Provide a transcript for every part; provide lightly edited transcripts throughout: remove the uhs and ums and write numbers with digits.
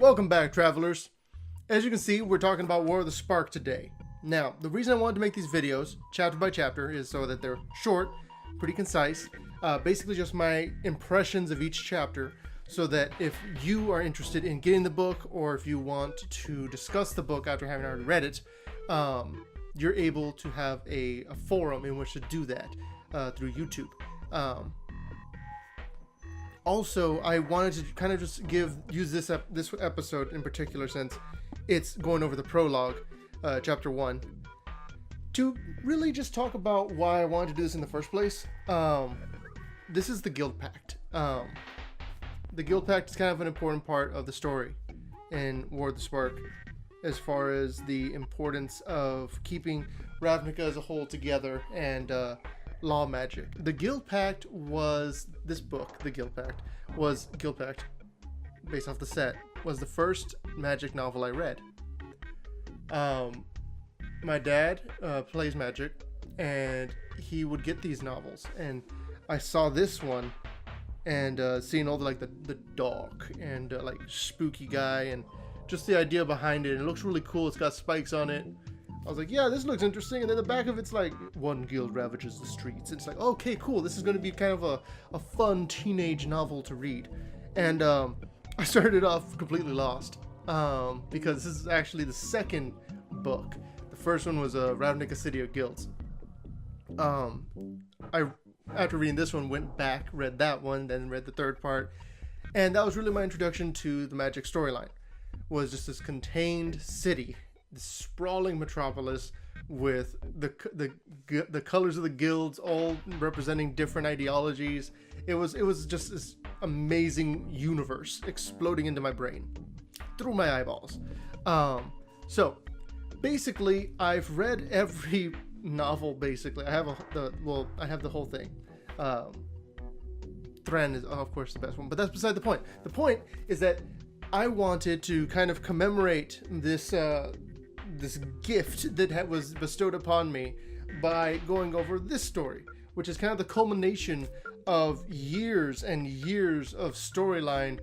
Welcome back, travelers. As you can see, we're talking about War of the Spark today. Now, the reason I wanted to make these videos, chapter by chapter, is so that they're short, pretty concise, basically just my impressions of each chapter, so that if you are interested in getting the book, or if you want to discuss the book after having already read it, you're able to have a forum in which to do that through YouTube. Also, I wanted to kind of just use this episode in particular, since it's going over the prologue, chapter 1, to really just talk about why I wanted to do this in the first place. This is the Guild Pact. The Guild Pact is kind of an important part of the story in War of the Spark, as far as the importance of keeping Ravnica as a whole together and law magic. The Guild Pact was this book. The Guild Pact, based off the set, was the first magic novel I read. My dad plays magic, and he would get these novels, and I saw this one, and seeing all the dog and like spooky guy, and just the idea behind it. It looks really cool. It's got spikes on it. I was like, yeah, this looks interesting. And then the back of it's like, one guild ravages the streets. It's like, okay, cool. This is going to be kind of a fun teenage novel to read. And I started off completely lost because this is actually the second book. The first one was Ravnica City of Guilds. After reading this one, went back, read that one, then read the third part. And that was really my introduction to the magic storyline. Was just this contained city, this sprawling metropolis with the colors of the guilds all representing different ideologies. It was just this amazing universe exploding into my brain through my eyeballs. So basically, I've read every novel. Basically, I have the whole thing. Thran is of course the best one, but that's beside the point. The point is that I wanted to kind of commemorate this this gift that was bestowed upon me by going over this story, which is kind of the culmination of years and years of storyline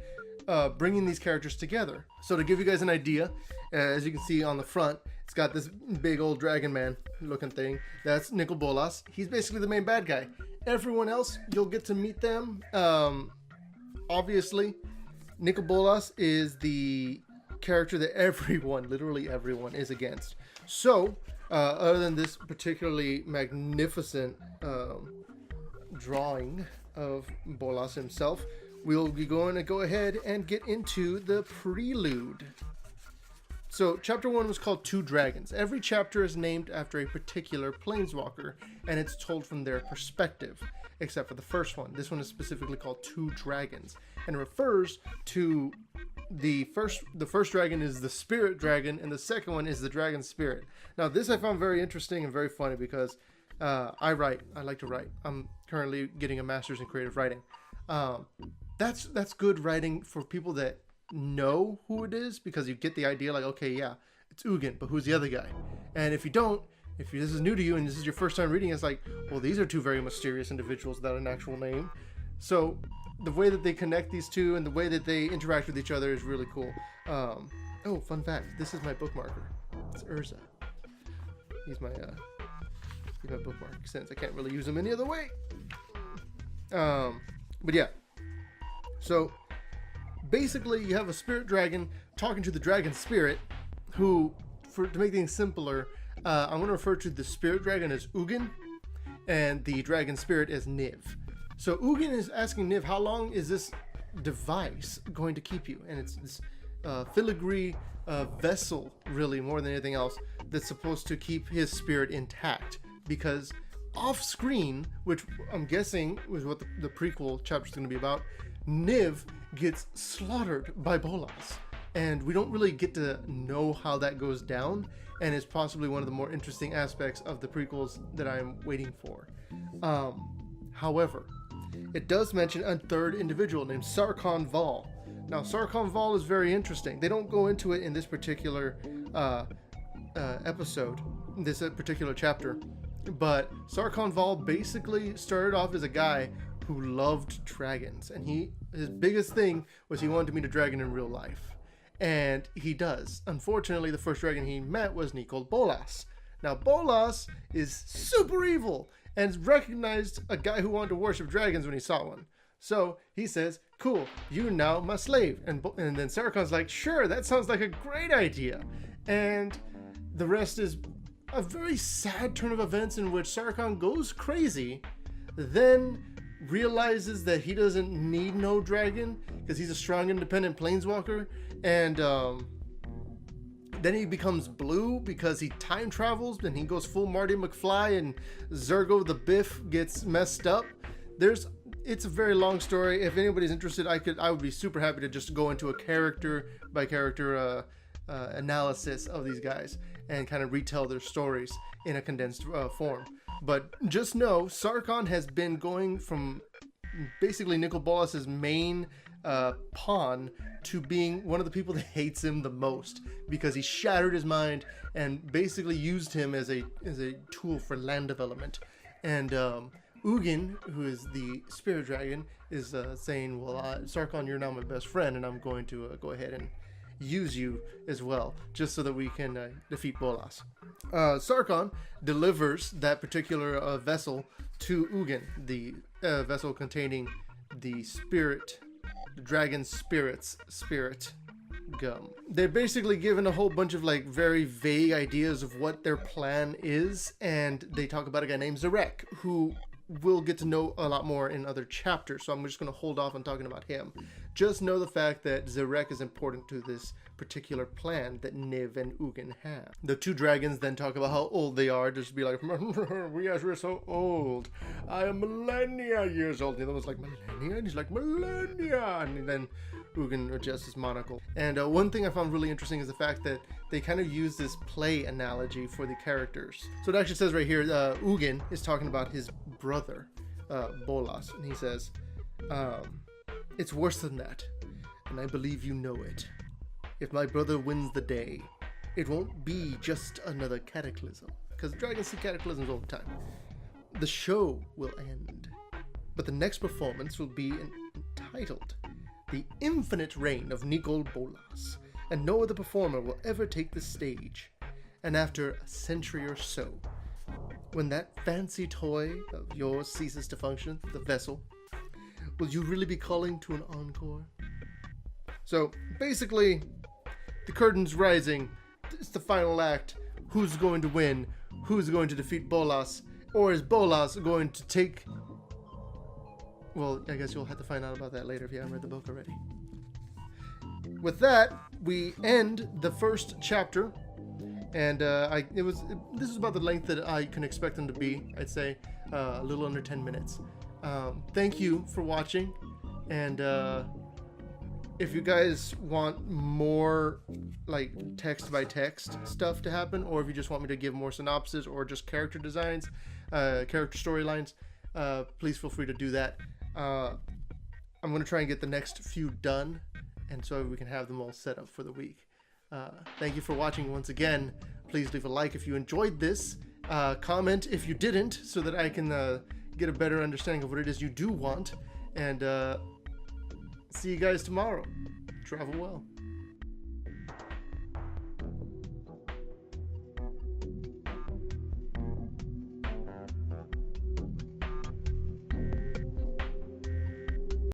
bringing these characters together. So to give you guys an idea, as you can see on the front, it's got this big old dragon man looking thing. That's Nicol Bolas. He's basically the main bad guy. Everyone else, you'll get to meet them. Obviously, Nicol Bolas is the character that everyone, literally everyone, is against. So, other than this particularly magnificent drawing of Bolas himself, we'll be going to go ahead and get into the prelude. So, chapter 1 was called Two Dragons. Every chapter is named after a particular planeswalker, and it's told from their perspective, except for the first one. This one is specifically called Two Dragons, and it refers to the first dragon is the spirit dragon, and the second one is the dragon spirit. Now, this I found very interesting and very funny because I like to write. I'm currently getting a master's in creative writing. That's good writing for people that know who it is, because you get the idea, like, okay, yeah, it's Ugin, but who's the other guy? And if you don't, if this is new to you and this is your first time reading, it's like, well, these are two very mysterious individuals without an actual name. So the way that they connect these two and the way that they interact with each other is really cool. Oh, fun fact, this is my bookmarker. It's Urza. He's my bookmark, since I can't really use him any other way. But yeah, so basically you have a spirit dragon talking to the dragon spirit, who, to make things simpler, I'm going to refer to the spirit dragon as Ugin and the dragon spirit as Niv. So Ugin is asking Niv, how long is this device going to keep you? And it's this filigree vessel, really, more than anything else, that's supposed to keep his spirit intact. Because off screen, which I'm guessing was what the prequel chapter is going to be about, Niv gets slaughtered by Bolas. And we don't really get to know how that goes down, and it's possibly one of the more interesting aspects of the prequels that I'm waiting for. However, it does mention a third individual named Sarkhan Vol. Now, Sarkhan Vol is very interesting. They don't go into it in this particular episode, this particular chapter, but Sarkhan Vol basically started off as a guy who loved dragons, and his biggest thing was he wanted to meet a dragon in real life. And he does. Unfortunately, the first dragon he met was Nicol Bolas. Now, Bolas is super evil and recognized a guy who wanted to worship dragons when he saw one. So he says, cool, you're now my slave. And then Sarkon's like, sure, that sounds like a great idea. And the rest is a very sad turn of events in which Sarkon goes crazy, then realizes that he doesn't need no dragon because he's a strong, independent planeswalker. And then he becomes blue because he time travels and he goes full Marty McFly, and Zergo the Biff gets messed up. It's a very long story. If anybody's interested, I would be super happy to just go into a character by character analysis of these guys and kind of retell their stories in a condensed form. But just know, Sarkon has been going from basically Nicol Bolas's main pawn to being one of the people that hates him the most, because he shattered his mind and basically used him as a tool for land development. And Ugin, who is the spirit dragon, is saying, well, Sarkon, you're now my best friend, and I'm going to go ahead and use you as well, just so that we can defeat Bolas. Sarkon delivers that particular vessel to Ugin, the vessel containing the dragon spirit's spirit gum. They're basically given a whole bunch of like very vague ideas of what their plan is, and they talk about a guy named Zarek, who we'll get to know a lot more in other chapters, so I'm just going to hold off on talking about him. Just know the fact that Zarek is important to this particular plan that Niv and Ugin have. The two dragons then talk about how old they are, just be like, we're so old. I am millennia years old. And the other one's like, millennia? And he's like, millennia! And then Ugin adjusts his monocle. And one thing I found really interesting is the fact that they kind of use this play analogy for the characters. So it actually says right here, Ugin is talking about his brother, Bolas, and he says, it's worse than that, and I believe you know it. If my brother wins the day, it won't be just another cataclysm, because dragons see cataclysms all the time. The show will end, but the next performance will be entitled The Infinite Reign of Nicol Bolas, and no other performer will ever take the stage. And after a century or so, when that fancy toy of yours ceases to function, the vessel, will you really be calling to an encore? So basically, the curtain's rising. It's the final act. Who's going to win? Who's going to defeat Bolas? Or is Bolas going to take... Well, I guess you'll have to find out about that later if you haven't read the book already. With that, we end the first chapter. And this is about the length that I can expect them to be. I'd say a little under 10 minutes. Thank you for watching. And if you guys want more like text by text stuff to happen, or if you just want me to give more synopsis or just character designs, character storylines, please feel free to do that. I'm going to try and get the next few done, and so we can have them all set up for the week. Thank you for watching once again. Please leave a like if you enjoyed this. Comment if you didn't, so that I can get a better understanding of what it is you do want. And see you guys tomorrow. Travel well.